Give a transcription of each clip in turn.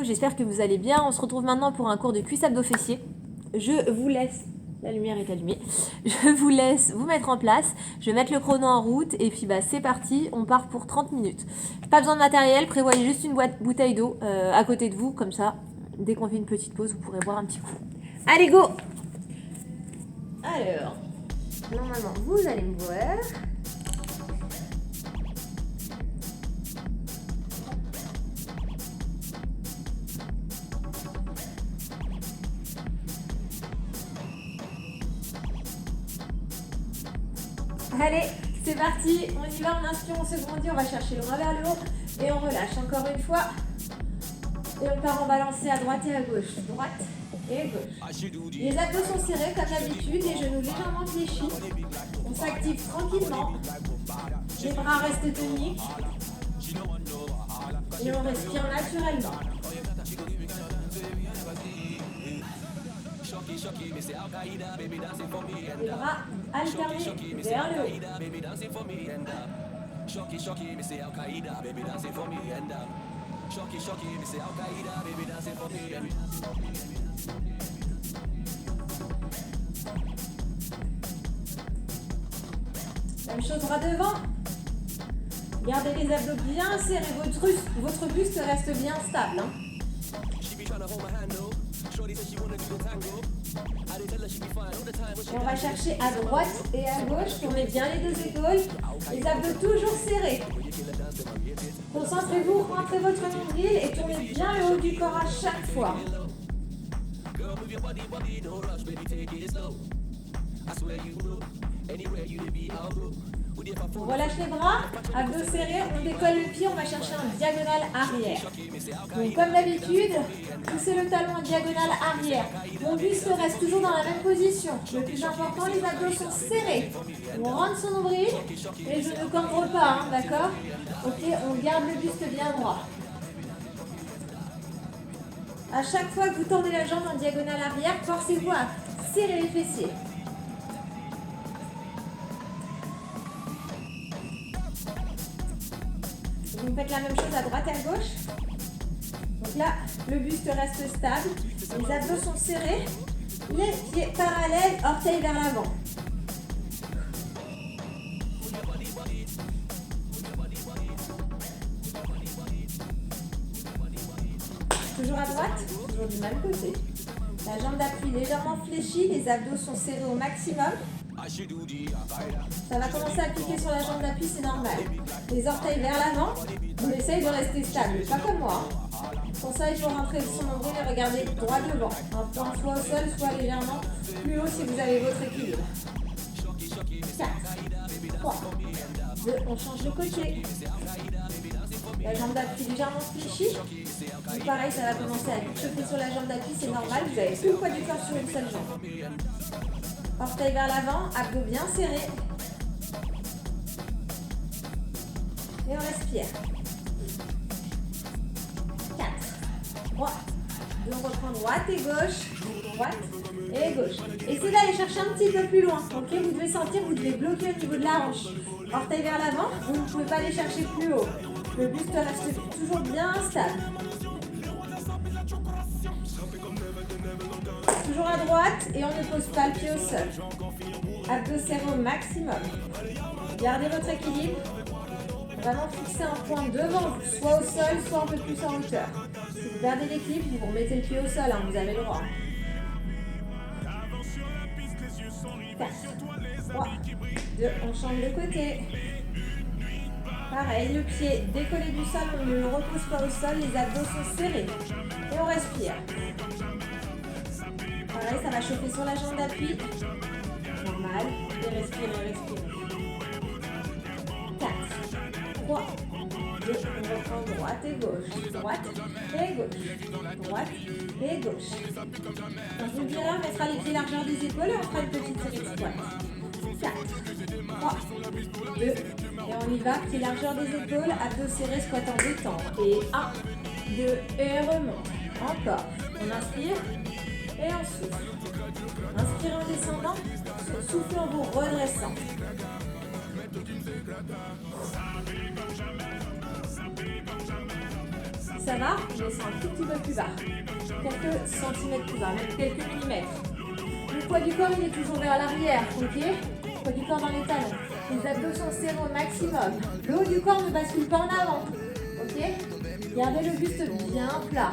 j'espère que vous allez bien. On se retrouve maintenant pour un cours de cuisse abdos fessiers. Je vous laisse, la lumière est allumée, je vous laisse vous mettre en place. Je vais mettre le chrono en route et puis c'est parti, on part pour 30 minutes. Pas besoin de matériel, prévoyez juste une bouteille d'eau à côté de vous, comme ça, dès qu'on fait une petite pause, vous pourrez boire un petit coup. Allez, go! Alors, normalement, vous allez me voir. Allez, c'est parti, on y va, on inspire, on se grandit, on va chercher le bras vers le haut et on relâche encore une fois. Et on part en balancer à droite et à gauche, droite et gauche. Les abdos sont serrés comme d'habitude, les genoux légèrement fléchis. On s'active tranquillement, les bras restent toniques et on respire naturellement. Les bras alternés vers le haut. Même chose bras devant. Gardez les abdos bien serrés, votre buste reste bien stable. Et on va chercher à droite et à gauche, tournez bien les deux épaules, les abdos toujours serrés. Concentrez-vous, rentrez votre nombril et tournez bien le haut du corps à chaque fois. On relâche les bras, abdos serrés, on décolle le pied, on va chercher un diagonal arrière. Donc comme d'habitude, poussez le talon en diagonale arrière. Mon buste reste toujours dans la même position. Le plus important, les abdos sont serrés. On rentre son nombril, les genoux ne cambrent pas, d'accord? Ok, on garde le buste bien droit. À chaque fois que vous tendez la jambe en diagonale arrière, forcez-vous à serrer les fessiers. Vous faites la même chose à droite et à gauche. Donc là, le buste reste stable, les abdos sont serrés, les pieds parallèles, orteils vers l'avant. Toujours à droite, toujours du même côté. La jambe d'appui légèrement fléchie, les abdos sont serrés au maximum. Ça va commencer à piquer sur la jambe d'appui, c'est normal. Les orteils vers l'avant, on essaye de rester stable, pas comme moi. Pour ça, il faut rentrer son nombril et regarder droit devant. Un point soit au sol, soit légèrement plus haut si vous avez votre équilibre. 4, 3, 2, on change de côté. La jambe d'appui légèrement fléchie. Donc pareil, ça va commencer à vite chauffer sur la jambe d'appui, c'est normal. Vous avez tout le poids du corps sur une seule jambe. Orteils vers l'avant, abdos bien serrés. Et on respire. 4, 3, 2, on reprend droite et droite et gauche. Essayez d'aller chercher un petit peu plus loin. Ok, vous devez sentir, vous devez bloquer au niveau de la hanche. Orteils vers l'avant, vous ne pouvez pas aller chercher plus haut. Le buste reste toujours bien stable. Toujours à droite et on ne pose pas le pied au sol. Abdos serrés au maximum. Gardez votre équilibre. Vraiment fixez un point devant vous, soit au sol, soit un peu plus en hauteur. Si vous gardez l'équilibre, vous remettez le pied au sol, vous avez le droit. 4, 3, 2, on change de côté. Pareil, le pied décollé du sol, on ne le repose pas au sol, les abdos sont serrés. Et on respire. Pareil, ça va chauffer sur la jambe d'appui. Normal. Et respirez. 4, 3, 2, on reprend droite et gauche. Droite et gauche. Droite et gauche. Quand vous direz, on mettra les pieds largeur des épaules et on fera une petite série de squats. 4, 3, 2, et on y va. Pieds largeur des épaules, abdos serrés, squat en détente. Et 1, 2, et remonte. Encore. On inspire. Et on souffle. Inspirez en descendant, soufflez en vous redressant. ça va, on descend un tout petit peu plus bas. Quelques centimètres plus bas, même quelques millimètres. Le poids du corps, il est toujours vers l'arrière, ok? Le poids du corps dans les talons. Les abdos sont serrés au maximum. Le haut du corps ne bascule pas en avant, ok? Gardez le buste bien plat.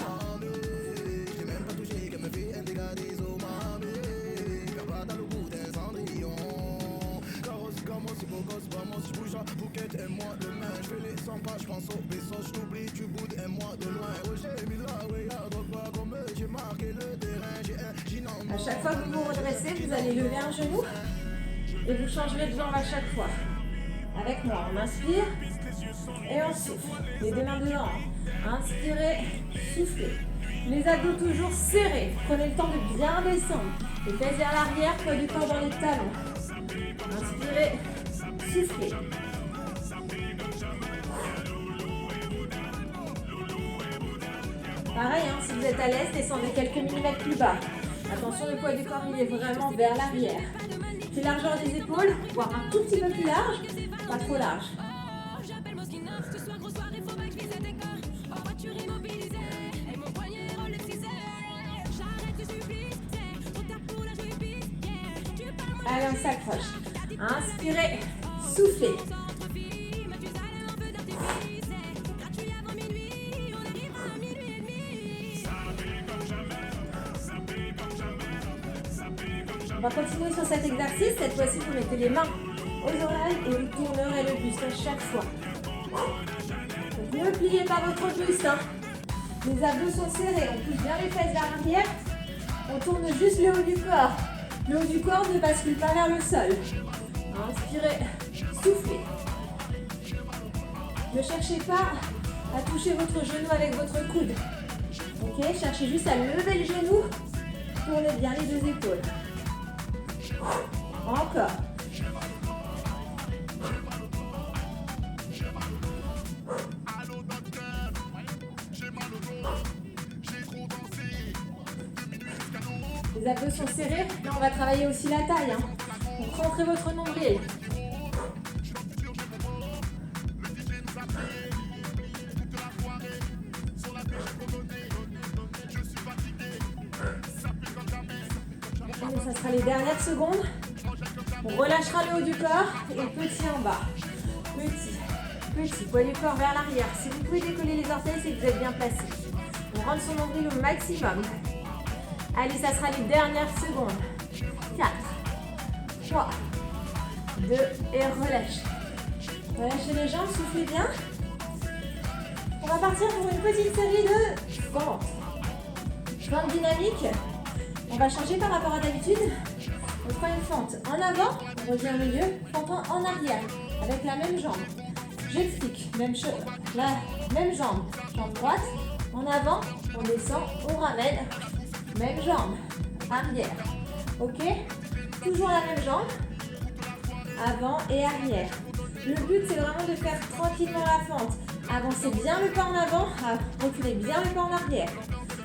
À chaque fois que vous vous redressez, vous allez lever un genou et vous changerez de jambe à chaque fois. Avec moi, on inspire et on souffle. Les deux mains devant. Inspirez, soufflez. Les abdos toujours serrés. Prenez le temps de bien descendre. Les fesses vers l'arrière, poids du corps dans les talons. Inspirez, soufflez. Pareil, hein, si vous êtes à l'aise, descendez quelques millimètres plus bas. Attention, le poids du corps, il est vraiment vers l'arrière. Puis largeur des épaules, voire un tout petit peu plus large, pas trop large. Allez, on s'accroche. Inspirez, soufflez. On va continuer sur cet exercice. Cette fois-ci, vous mettez les mains aux oreilles et vous tournerez le buste à chaque fois. Donc, ne pliez pas votre buste. Hein. Les abdos sont serrés. On pousse bien les fesses vers l'arrière. On tourne juste le haut du corps. Le haut du corps ne bascule pas vers le sol. Inspirez, soufflez. Ne cherchez pas à toucher votre genou avec votre coude. Ok, cherchez juste à lever le genou. Tournez bien les deux épaules. Encore. Les abdos sont serrés. Là, on va travailler aussi la taille. Hein. Donc, rentrez votre nombril. Ça sera les dernières secondes. On relâchera le haut du corps et petit en bas. Petit, poids du corps vers l'arrière. Si vous pouvez décoller les orteils, c'est que vous êtes bien placé. On rentre son nombril au maximum. Allez, ça sera les dernières secondes. 4, 3, 2 et relâchez. Relâchez les jambes, soufflez bien. On va partir pour une petite série de fentes. Fente dynamique. On va changer par rapport à d'habitude. On prend une fente en avant, on revient au milieu, fente en arrière, avec la même jambe. J'explique, même chose. La même jambe, jambe droite, en avant, on descend, on ramène, même jambe, arrière. Ok? Toujours la même jambe, avant et arrière. Le but, c'est vraiment de faire tranquillement la fente. Avancez bien le pas en avant, reculez bien le pas en arrière.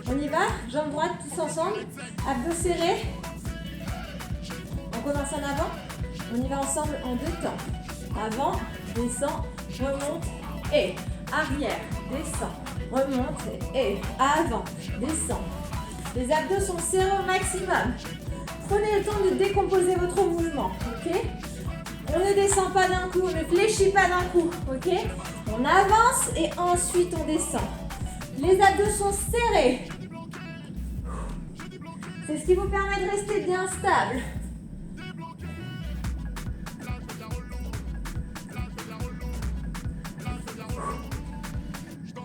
On y va, jambe droite tous ensemble, abdos serrés. On commence en avant, on y va ensemble en deux temps. Avant, descend, remonte et arrière, descend, remonte et avant, descend. Les abdos sont serrés au maximum. Prenez le temps de décomposer votre mouvement, ok? On ne descend pas d'un coup, on ne fléchit pas d'un coup, ok? On avance et ensuite on descend. Les abdos sont serrés. C'est ce qui vous permet de rester bien stable.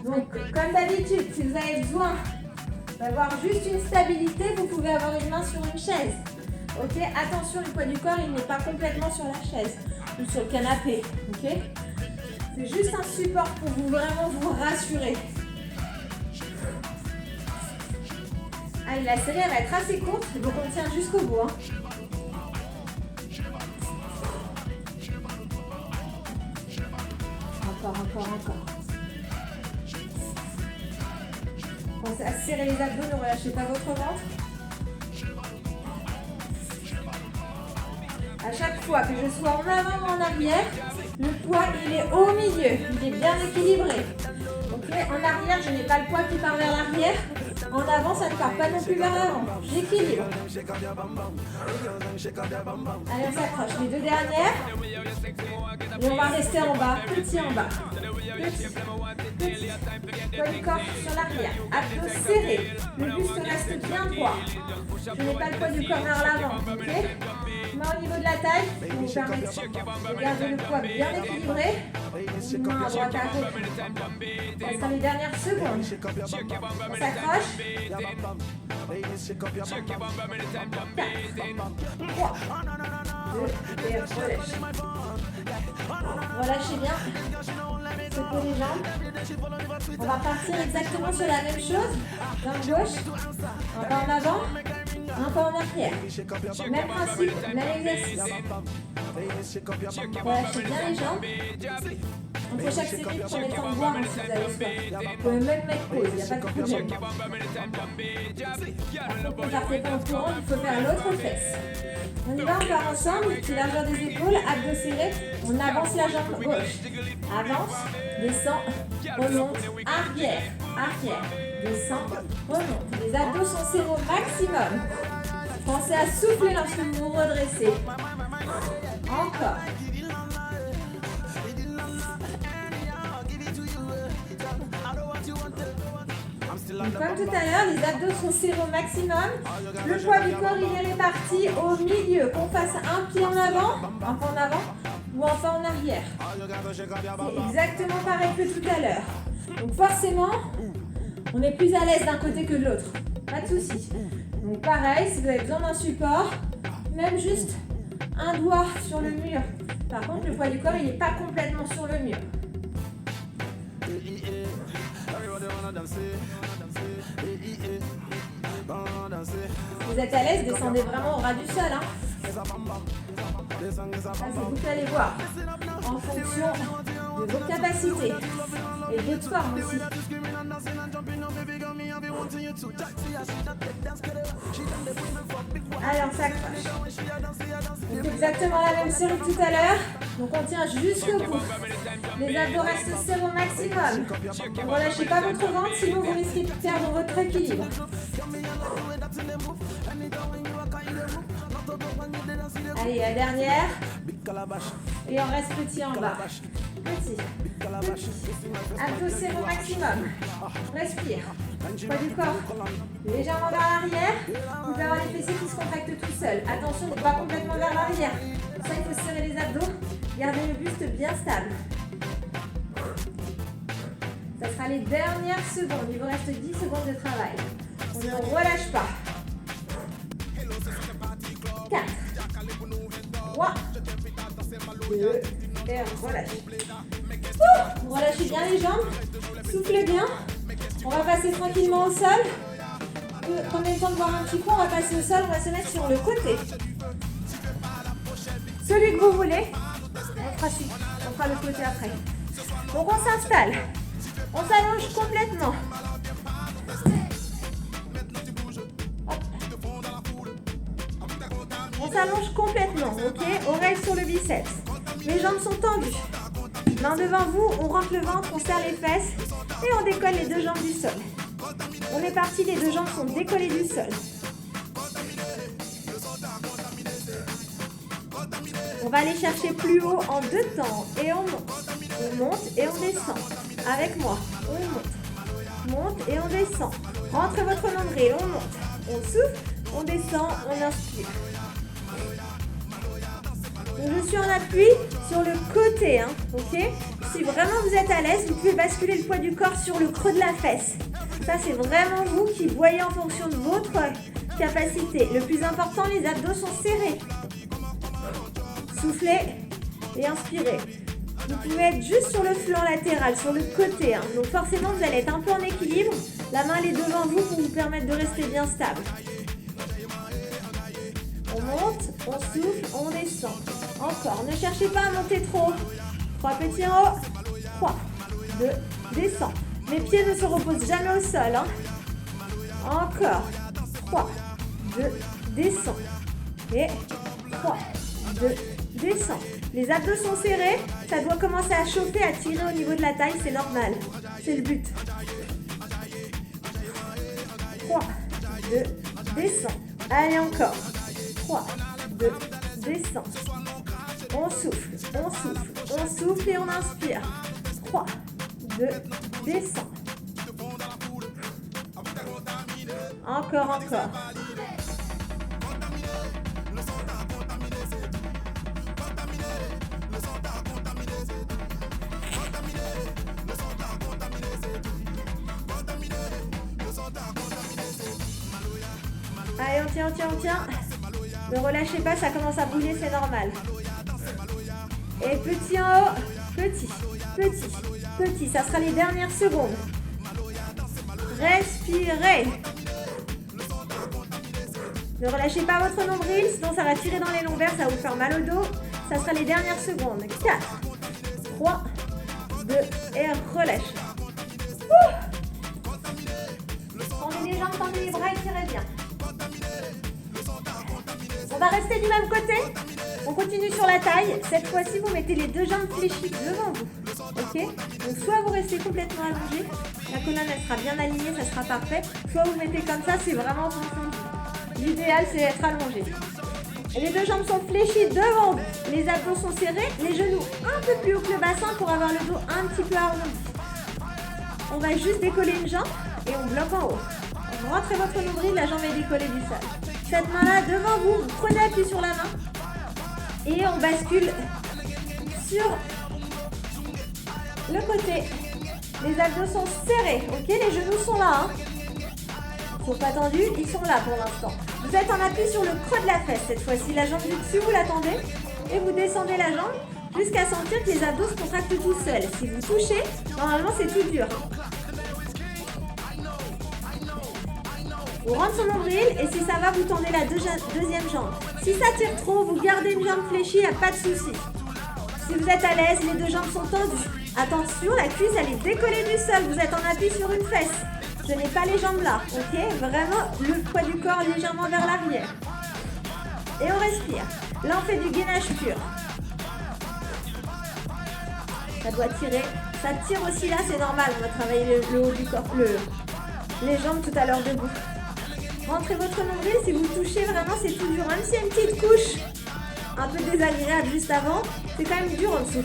Donc, comme d'habitude, si vous avez besoin d'avoir juste une stabilité, vous pouvez avoir une main sur une chaise. Ok? Attention, le poids du corps, il n'est pas complètement sur la chaise ou sur le canapé. Ok? C'est juste un support pour vous vraiment vous rassurer. Allez, la série elle va être assez courte, donc on tient jusqu'au bout. Hein. Encore. Pensez à serrer les abdos, ne relâchez pas votre ventre. À chaque fois que je sois en avant ou en arrière, le poids il est au milieu, il est bien équilibré. Ok? Ok, en arrière, je n'ai pas le poids qui part vers l'arrière. En avant, ça ne part pas non plus vers l'avant. J'équilibre. Allez, on s'accroche. Les deux dernières. Et on va rester en bas. Petit en bas. Petit. Petit. Poids du corps sur l'arrière. Abdos serrés. Le buste reste bien droit. Je n'ai pas le poids du corps vers l'avant. Ok. Main au niveau de la taille, pour vous permettre de garder le poids bien équilibré. Main à droite à gauche. Ce sera les dernières secondes. On s'accroche. 4, 3, 2, et relâchez. Relâchez bien. Secouez les jambes. On va partir exactement sur la même chose. Jambe gauche. Un pas en avant. Un pas en arrière. Même principe, même exercice. Relâchez bien les jambes. Entre chaque série, prenez le temps de boire si vous avez soif. Vous pouvez même mettre pause, il n'y a pas de problème. Après, vous ne partez pas en courant, il faut faire l'autre fesse. On y va, on part ensemble. Petit largeur des épaules, abdos serrés. On avance la jambe gauche. Avance, descend, remonte, arrière, arrière, descend, remonte. Les abdos sont serrés au maximum. Pensez à souffler lorsque vous vous redressez. Encore. Donc, comme tout à l'heure, les abdos sont serrés au maximum. Le poids du corps, il est réparti au milieu. Qu'on fasse un pied en avant, un pas en avant ou un pas en arrière. C'est exactement pareil que tout à l'heure. Donc forcément, on est plus à l'aise d'un côté que de l'autre. Pas de souci. Donc pareil, si vous avez besoin d'un support, même juste un doigt sur le mur. Par contre, le poids du corps, il n'est pas complètement sur le mur. Vous êtes à l'aise, descendez vraiment au ras du sol. Hein. Ça, c'est vous qui allez voir. En fonction de vos capacités et de votre forme aussi. Allez, on s'accroche. Donc exactement la même série que tout à l'heure. Donc on tient jusqu'au bout. Les abdos restent serrés au maximum. Ne relâchez pas votre ventre, sinon vous risquez de perdre votre équilibre. Allez, la dernière. Et on reste petit en bas. Petit. Abdos serrés au maximum. Respire. Poids du corps légèrement vers l'arrière. Vous pouvez avoir les fessiers qui se contractent tout seuls. Attention, ne pas complètement vers l'arrière. Pour ça, il faut serrer les abdos. Gardez le buste bien stable. Ça sera les dernières secondes. Il vous reste 10 secondes de travail. On ne relâche pas. 4, 3, 2, et on relâche. Relâchez bien les jambes. Soufflez bien. On va passer tranquillement au sol. Prenez le temps de voir un petit coup. On va passer au sol. On va se mettre sur le côté. Celui que vous voulez. On fera le côté après. Donc on s'installe. On s'allonge complètement. On s'allonge complètement, ok? Oreille sur le biceps. Les jambes sont tendues. Main devant vous, on rentre le ventre, on serre les fesses et on décolle les deux jambes du sol. On est parti, les deux jambes sont décollées du sol. On va aller chercher plus haut en deux temps et on monte. On monte et on descend. Avec moi, on monte. Monte et on descend. Rentrez votre nombril, on monte. On souffle, on descend, on inspire. Donc je suis en appui sur le côté, hein, ok? Si vraiment vous êtes à l'aise, vous pouvez basculer le poids du corps sur le creux de la fesse. Ça, c'est vraiment vous qui voyez en fonction de votre capacité. Le plus important, les abdos sont serrés. Soufflez et inspirez. Vous pouvez être juste sur le flanc latéral, sur le côté. Hein. Donc forcément, vous allez être un peu en équilibre. La main elle est devant vous pour vous permettre de rester bien stable. On monte, on souffle, on descend. Encore, ne cherchez pas à monter trop. 3 petits en haut. 3, 2, descend. Les pieds ne se reposent jamais au sol. Hein. Encore. 3, 2, descend. Et 3, 2, descend. Les abdos sont serrés. Ça doit commencer à chauffer, à tirer au niveau de la taille, c'est normal. C'est le but. 3, 2, descends. Allez, encore. 3, 2, descends. On souffle, on souffle, on souffle et on inspire. 3, 2, descends. Encore, encore. Allez, on tient, on tient, on tient. Ne relâchez pas, ça commence à bouger, c'est normal. Et petit en haut, petit, petit, petit. Ça sera les dernières secondes. Respirez. Ne relâchez pas votre nombril, sinon ça va tirer dans les lombaires, ça va vous faire mal au dos. Ça sera les dernières secondes. 4, 3, 2 et relâchez. Tendez les jambes, tendez les bras et tirez bien. On va rester du même côté. On continue sur la taille. Cette fois-ci, vous mettez les deux jambes fléchies devant vous. Ok? Donc, soit vous restez complètement allongé. La colonne, elle sera bien alignée, ça sera parfait. Soit vous mettez comme ça, c'est vraiment confondu. L'idéal, c'est d'être allongé. Et les deux jambes sont fléchies devant vous. Les abdos sont serrés. Les genoux un peu plus haut que le bassin pour avoir le dos un petit peu arrondi. On va juste décoller une jambe et on bloque en haut. Rentrez votre nombril, la jambe est décollée du sol. Cette main-là devant vous, vous prenez appui sur la main et on bascule sur le côté. Les abdos sont serrés, ok? Les genoux sont là. Ils ne sont pas tendus, ils sont là pour l'instant. Vous êtes en appui sur le creux de la fesse cette fois-ci. La jambe du dessus, vous la tendez et vous descendez la jambe jusqu'à sentir que les abdos se contractent tout seuls. Si vous touchez, normalement c'est tout dur. On rentre son nombril et si ça va, vous tendez la deuxième jambe. Si ça tire trop, vous gardez une jambe fléchie, il n'y a pas de souci. Si vous êtes à l'aise, les deux jambes sont tendues. Attention, la cuisse, elle est décollée du sol. Vous êtes en appui sur une fesse. Je n'ai pas les jambes là, ok? Vraiment, le poids du corps légèrement vers l'arrière. Et on respire. Là, on fait du gainage pur. Ça doit tirer. Ça tire aussi là, c'est normal. On va travailler le haut du corps, les jambes tout à l'heure debout. Rentrez votre nombril, si vous touchez vraiment c'est tout dur, même s'il y a une petite couche un peu désagréable juste avant, c'est quand même dur en dessous.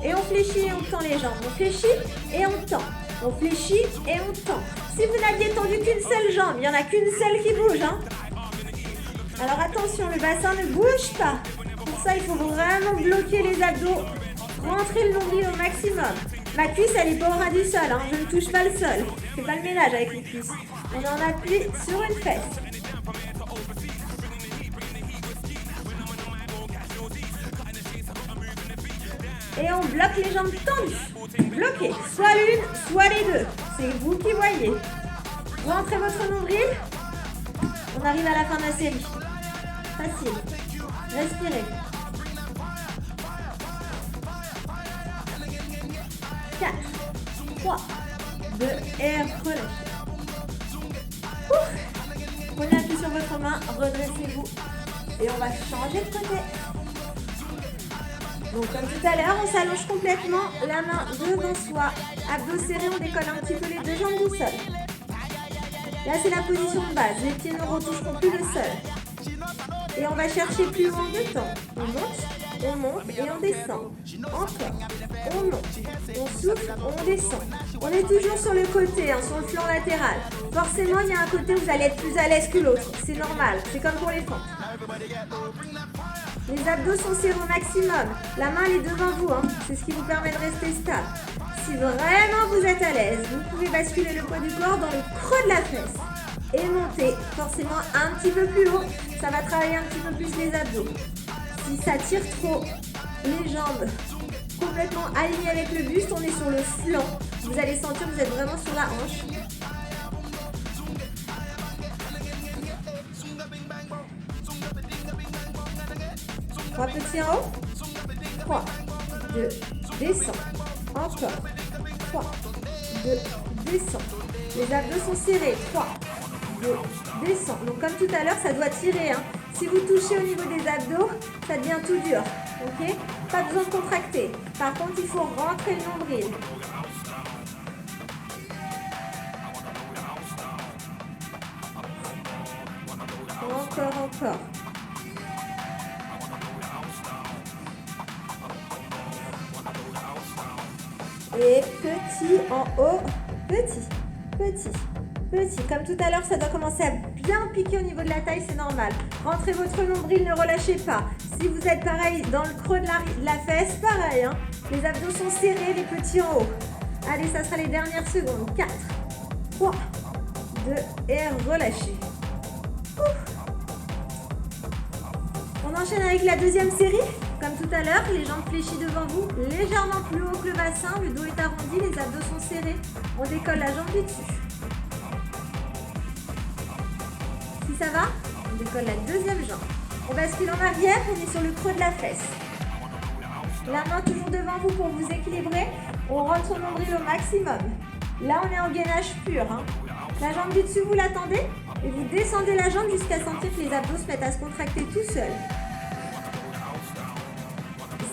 Et on fléchit et on tend les jambes, on fléchit et on tend, on fléchit et on tend. Si vous n'aviez tendu qu'une seule jambe, il n'y en a qu'une seule qui bouge. Alors attention, le bassin ne bouge pas. Pour ça, il faut vraiment bloquer les abdos, rentrer le nombril au maximum. Ma cuisse, elle n'est pas au ras du sol, je ne touche pas le sol. Je fais pas le ménage avec les cuisses. On en appuie sur une fesse. Et on bloque les jambes tendues. Bloquez, soit l'une, soit les deux. C'est vous qui voyez. Rentrez votre nombril. On arrive à la fin de la série. Facile. Respirez. 4, 3, 2 et relâchez. Prenez appui sur votre main, redressez-vous et on va changer de côté. Donc comme tout à l'heure, on s'allonge complètement, la main devant soi, abdos serrés, on décolle un petit peu les deux jambes du sol. Là c'est la position de base, les pieds ne retoucheront plus le sol. Et on va chercher plus loin de temps. On monte et on descend. Encore, on monte, on souffle, on descend. On est toujours sur le côté, sur le flanc latéral. Forcément, il y a un côté où vous allez être plus à l'aise que l'autre. C'est normal, c'est comme pour les fentes. Les abdos sont serrés au maximum. La main elle est devant vous, c'est ce qui vous permet de rester stable. Si vraiment vous êtes à l'aise, vous pouvez basculer le poids du corps dans le creux de la fesse. Et monter forcément un petit peu plus haut. Ça va travailler un petit peu plus les abdos. Si ça tire trop, les jambes complètement alignées avec le buste, on est sur le flanc. Vous allez sentir que vous êtes vraiment sur la hanche. Trois petits en haut. 3, 2, descends. Encore. 3, 2, descends. Les abdos sont serrés. 3, 2, descends. Donc comme tout à l'heure, ça doit tirer. Si vous touchez au niveau des abdos, ça devient tout dur. Ok? Pas besoin de contracter. Par contre, il faut rentrer le nombril. encore. Et petit en haut, petit. Comme tout à l'heure, ça doit commencer à bien piquer au niveau de la taille, c'est normal. Rentrez votre nombril, ne relâchez pas. Si vous êtes pareil dans le creux de la fesse, pareil. Hein. Les abdos sont serrés, les petits en haut. Allez, ça sera les dernières secondes. 4, 3, 2 et relâchez. On enchaîne avec la deuxième série. Comme tout à l'heure, les jambes fléchies devant vous, légèrement plus haut que le bassin, le dos est arrondi, les abdos sont serrés. On décolle la jambe du dessus. Si ça va, on décolle la deuxième jambe. On bascule en arrière, on est sur le creux de la fesse. La main toujours devant vous pour vous équilibrer. On rentre son nombril au maximum. Là, on est en gainage pur. Hein. La jambe du dessus, vous l'attendez et vous descendez la jambe jusqu'à sentir que les abdos se mettent à se contracter tout seuls.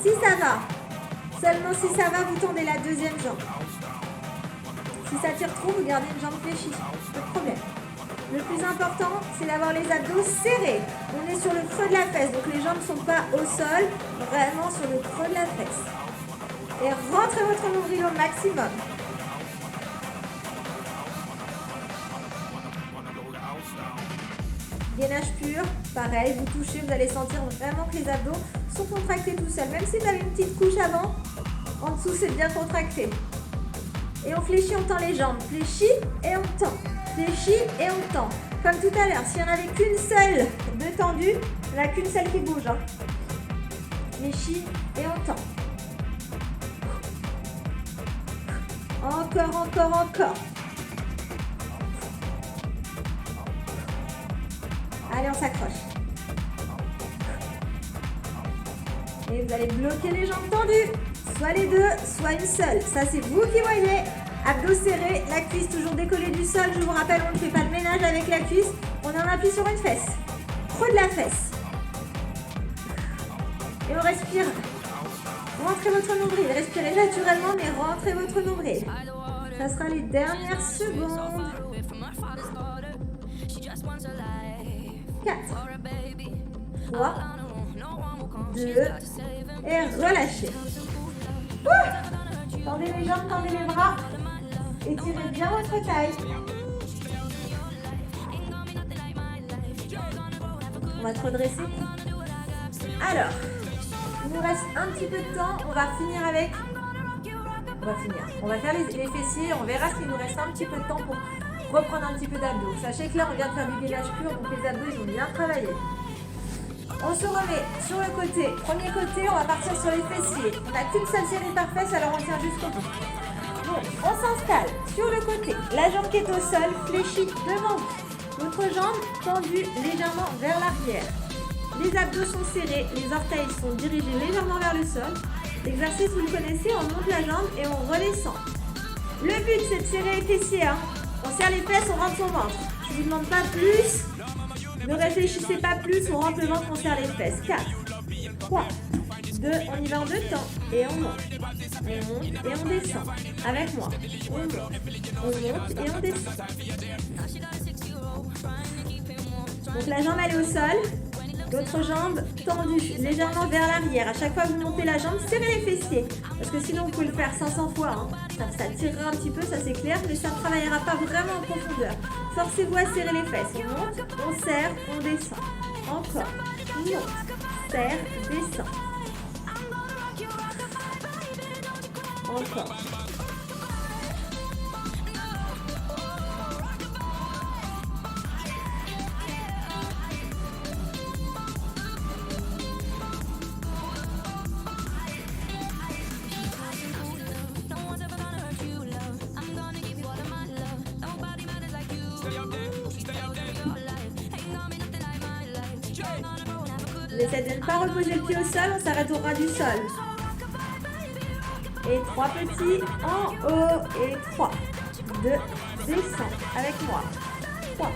Si ça va, seulement si ça va, vous tendez la deuxième jambe. Si ça tire trop, vous gardez une jambe fléchie. Pas de problème. Le plus important, c'est d'avoir les abdos serrés. On est sur le creux de la fesse, donc les jambes ne sont pas au sol, vraiment sur le creux de la fesse. Et rentrez votre nombril au maximum. Gainage pur, pareil, vous touchez, vous allez sentir vraiment que les abdos sont contractés tout seuls. Même si vous avez une petite couche avant, en dessous c'est bien contracté. Et on fléchit, on tend les jambes. Fléchit et on tend. Fléchit et on tend. Comme tout à l'heure, s'il n'y en avait qu'une seule de tendue, il n'y en a qu'une seule qui bouge. Hein. Fléchit et on tend. Encore. Allez, on s'accroche. Et vous allez bloquer les jambes tendues. Soit les deux, soit une seule. Ça, c'est vous qui voyez. Abdos serrés, la cuisse toujours décollée du sol. Je vous rappelle, on ne fait pas de ménage avec la cuisse. On en appuie sur une fesse. Creux de la fesse. Et on respire. Rentrez votre nombril. Respirez naturellement, mais rentrez votre nombril. Ça sera les dernières secondes. 4, 3, 2 et relâchez. Tendez les jambes, tendez les bras. Étirez bien votre taille. On va se redresser. Alors, il nous reste un petit peu de temps. On va finir avec... On va faire les fessiers. On verra s'il nous reste un petit peu de temps pour reprendre un petit peu d'abdos. Sachez que là, on vient de faire du gainage pur, donc les abdos, ils ont bien travaillé. On se remet sur le côté. Premier côté, on va partir sur les fessiers. On n'a qu'une seule série par fesse, alors on tient jusqu'au bout. Donc, on s'installe sur le côté. La jambe qui est au sol, fléchie devant vous. L'autre jambe tendue légèrement vers l'arrière. Les abdos sont serrés, les orteils sont dirigés légèrement vers le sol. L'exercice, vous le connaissez, on monte la jambe et on redescend. Le but, c'est de serrer les fessiers. Hein. On serre les fesses, on rentre son ventre. Je ne vous demande pas plus. Ne réfléchissez pas plus, on rentre le ventre, on serre les fesses. 4, 3, 2, on y va en deux temps. Et on monte. On monte et on descend. Avec moi. On monte et on descend. Donc la jambe elle est au sol. L'autre jambe tendue, légèrement vers l'arrière. À chaque fois que vous montez la jambe, serrez les fessiers. Parce que sinon, vous pouvez le faire 500 fois. Hein. Ça tirera un petit peu, ça c'est clair, mais ça ne travaillera pas vraiment en profondeur. Forcez-vous à serrer les fesses. On monte, on serre, on descend. Encore. On monte, serre, descend. Encore. On essaie de ne pas reposer le pied au sol, on s'arrête au ras du sol. Et 3 petits en haut. Et 3, 2, descend avec moi. 3,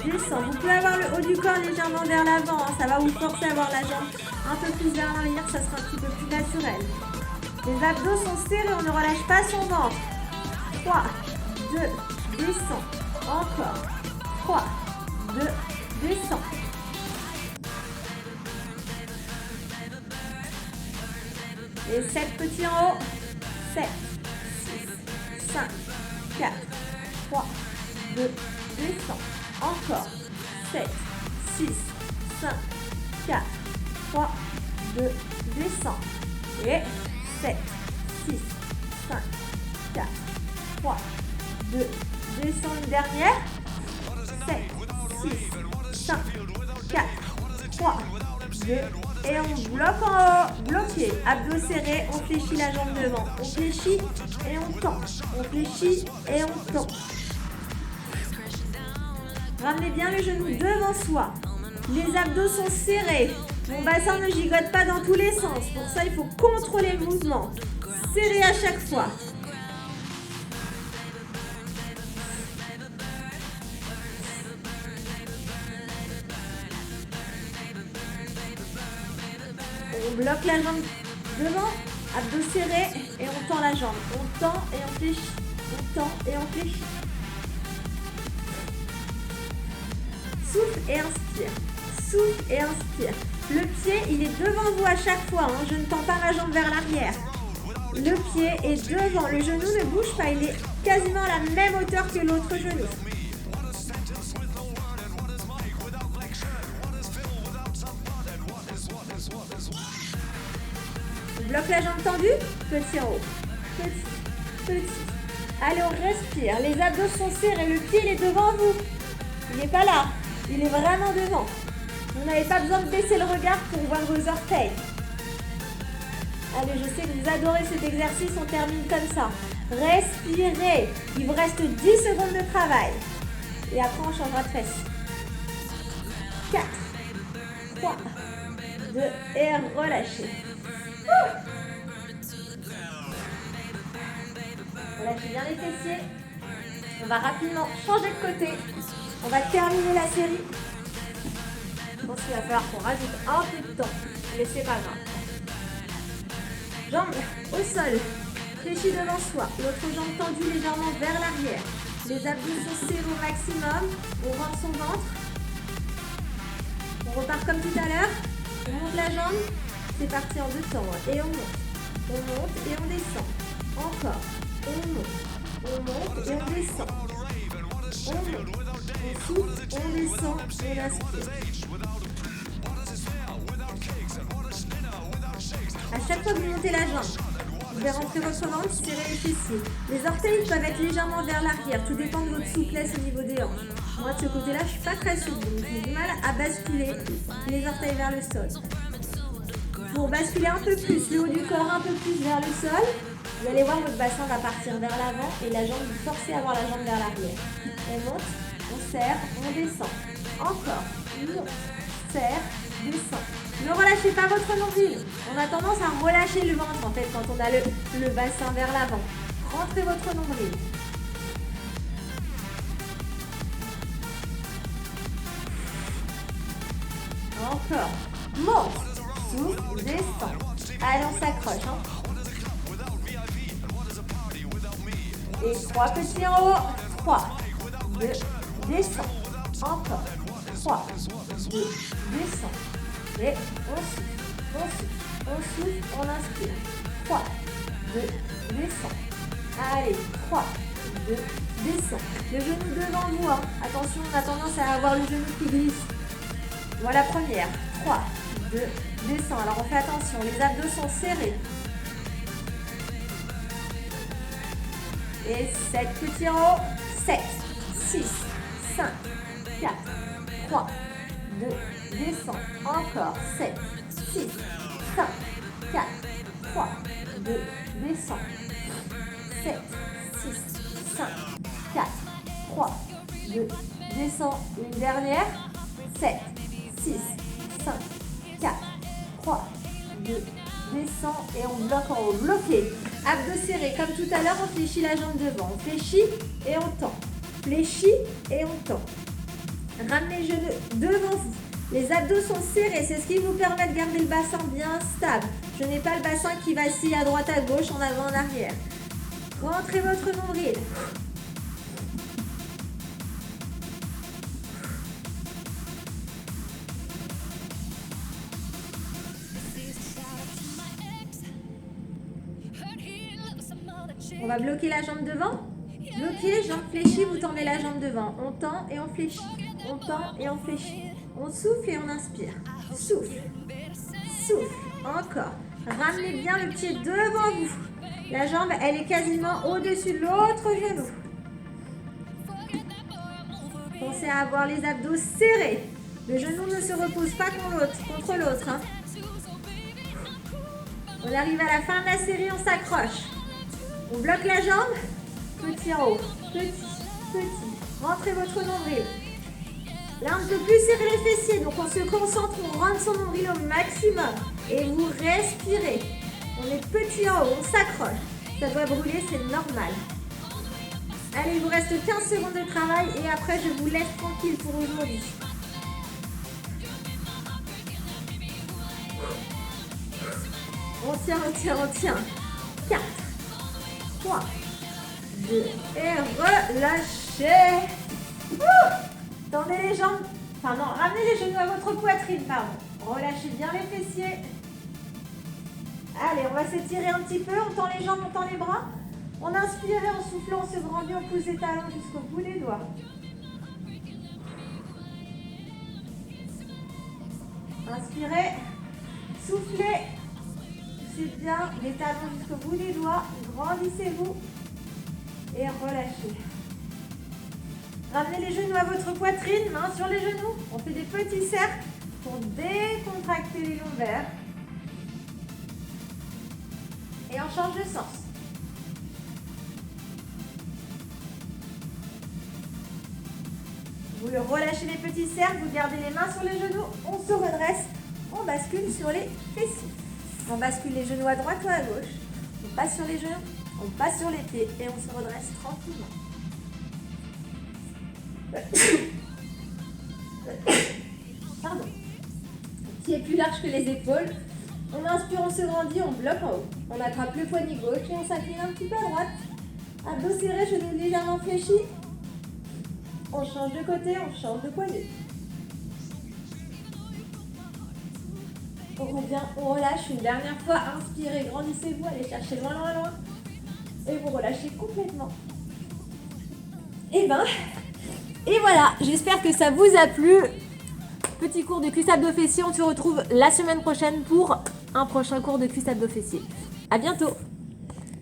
2, descend. Vous pouvez avoir le haut du corps légèrement vers l'avant. Hein. Ça va vous forcer à avoir la jambe un peu plus vers l'arrière, ça sera un petit peu plus naturel. Les abdos sont serrés, on ne relâche pas son ventre. 3, 2, descend. Encore. 3, 2, descends. Et 7 petits en haut. 7, 6, 5, 4, 3, 2, descends. Encore. 7, 6, 5, 4, 3, 2, descends. Et 7, 6, 5, 4, 3, 2, descends une dernière. 7, 6, 5, 4, 3, 2, et on bloque en haut, bloqué, abdos serrés, on fléchit la jambe devant, on fléchit et on tend, on fléchit et on tend. Ramenez bien le genou devant soi, les abdos sont serrés, mon bassin ne gigote pas dans tous les sens, pour ça il faut contrôler le mouvement, serrer à chaque fois. On bloque la jambe devant, abdos serrés et on tend la jambe. On tend et on fléchit. On tend et on fléchit. Souffle et inspire. Souffle et inspire. Le pied, il est devant vous à chaque fois. Hein. Je ne tends pas ma jambe vers l'arrière. Le pied est devant. Le genou ne bouge pas. Il est quasiment à la même hauteur que l'autre genou. Bloque la jambe tendue, petit en haut, petit, petit. Allez, on respire, les abdos sont serrés, le pied il est devant vous. Il n'est pas là, il est vraiment devant. Vous n'avez pas besoin de baisser le regard pour voir vos orteils. Allez, je sais que vous adorez cet exercice, on termine comme ça. Respirez, il vous reste 10 secondes de travail. Et après, on changera de fesse. 4, 3, 2, et relâchez. Relâchez bien les fessiers. On va rapidement changer de côté. On va terminer la série. Je pense qu'il va falloir qu'on rajoute un peu de temps. Mais c'est pas grave. Jambes au sol. Fléchis devant soi. L'autre jambe tendue légèrement vers l'arrière. Les abdos sont serrés au maximum. On rentre son ventre. On repart comme tout à l'heure. On monte la jambe. C'est parti en 2 temps. Et on monte. On monte et on descend. Encore. On monte et on descend. On monte. On souffle, on descend, on inspire. À chaque fois que vous montez la jambe, vous devez rentrer votre ventre, serrer les fessiers. Les orteils peuvent être légèrement vers l'arrière. Tout dépend de votre souplesse au niveau des hanches. Moi, de ce côté-là, je ne suis pas très souple. Donc, j'ai du mal à basculer les orteils vers le sol. Pour basculer un peu plus, le haut du corps un peu plus vers le sol, vous allez voir votre bassin va partir vers l'avant et la jambe, vous forcez à avoir la jambe vers l'arrière. On monte, on serre, on descend. Encore, on monte, serre, descend. Ne relâchez pas votre nombril. On a tendance à relâcher le ventre en fait quand on a le bassin vers l'avant. Rentrez votre nombril. Encore, monte. Souffle, descend. Allez, on s'accroche. Hein. Et 3 petits en haut. 3, 2, descend. Encore. 3, 2, descend. Et on souffle, on souffle, on souffle, on inspire. 3, 2, descend. Allez, 3, 2, descend. Le genou devant vous. Hein. Attention, on a tendance à avoir le genou qui glisse. Voilà, première. 3, 2, descend. Alors on fait attention, les abdos sont serrés. Et 7 petits en haut. 7, 6, 5, 4, 3, 2, descend. Encore 7, 6, 5, 4, 3, 2, descend. 7, 6, 5, 4, 3, 2, descend. Une dernière. 7, 6, 5, 4, 3, 2, descend et on bloque en haut. Bloqué. Abdos serrés. Comme tout à l'heure, on fléchit la jambe devant. On fléchit et on tend. Fléchit et on tend. Ramenez les genoux devant vous. Les abdos sont serrés. C'est ce qui vous permet de garder le bassin bien stable. Je n'ai pas le bassin qui vacille à droite, à gauche, en avant, en arrière. Rentrez votre nombril. On va bloquer la jambe devant. Bloquez, jambe fléchie, vous tendez la jambe devant. On tend et on fléchit. On tend et on fléchit. On souffle et on inspire. Souffle. Souffle. Encore. Ramenez bien le pied devant vous. La jambe, elle est quasiment au-dessus de l'autre genou. Pensez à avoir les abdos serrés. Le genou ne se repose pas contre l'autre. Hein. On arrive à la fin de la série, on s'accroche. On bloque la jambe. Petit en haut. Petit, petit. Rentrez votre nombril. Là, on ne peut plus serrer les fessiers. Donc, on se concentre, on rentre son nombril au maximum. Et vous respirez. On est petit en haut, on s'accroche. Ça doit brûler, c'est normal. Allez, il vous reste 15 secondes de travail et après, je vous laisse tranquille pour aujourd'hui. On tient, on tient, on tient. 4, 3, 2 et relâchez. Tendez les jambes. Pardon, ramenez les genoux à votre poitrine, pardon. Relâchez bien les fessiers. Allez, on va s'étirer un petit peu. On tend les jambes, on tend les bras. On inspire et en soufflant, on se grandit, on pousse les talons jusqu'au bout des doigts. Inspirez, soufflez. Poussez bien les talons jusqu'au bout des doigts. Grandissez-vous et relâchez. Ramenez les genoux à votre poitrine, mains sur les genoux. On fait des petits cercles pour décontracter les lombaires. Et on change de sens. Vous le relâchez les petits cercles, vous gardez les mains sur les genoux, on se redresse, on bascule sur les fessiers. On bascule les genoux à droite ou à gauche. On passe sur les genoux, on passe sur les pieds et on se redresse tranquillement. Pardon. Pied plus large que les épaules. On inspire, on se grandit, on bloque en haut. On attrape le poignet gauche et on s'incline un petit peu à droite. Abdos serrés, genoux légèrement fléchis. On change de côté, on change de poignet. On revient, on relâche une dernière fois. Inspirez, grandissez-vous, allez chercher loin, loin, loin. Et vous relâchez complètement. Et voilà, j'espère que ça vous a plu. Petit cours de cuisse abdos fessiers. On se retrouve la semaine prochaine pour un prochain cours de cuisse abdos fessiers. À bientôt.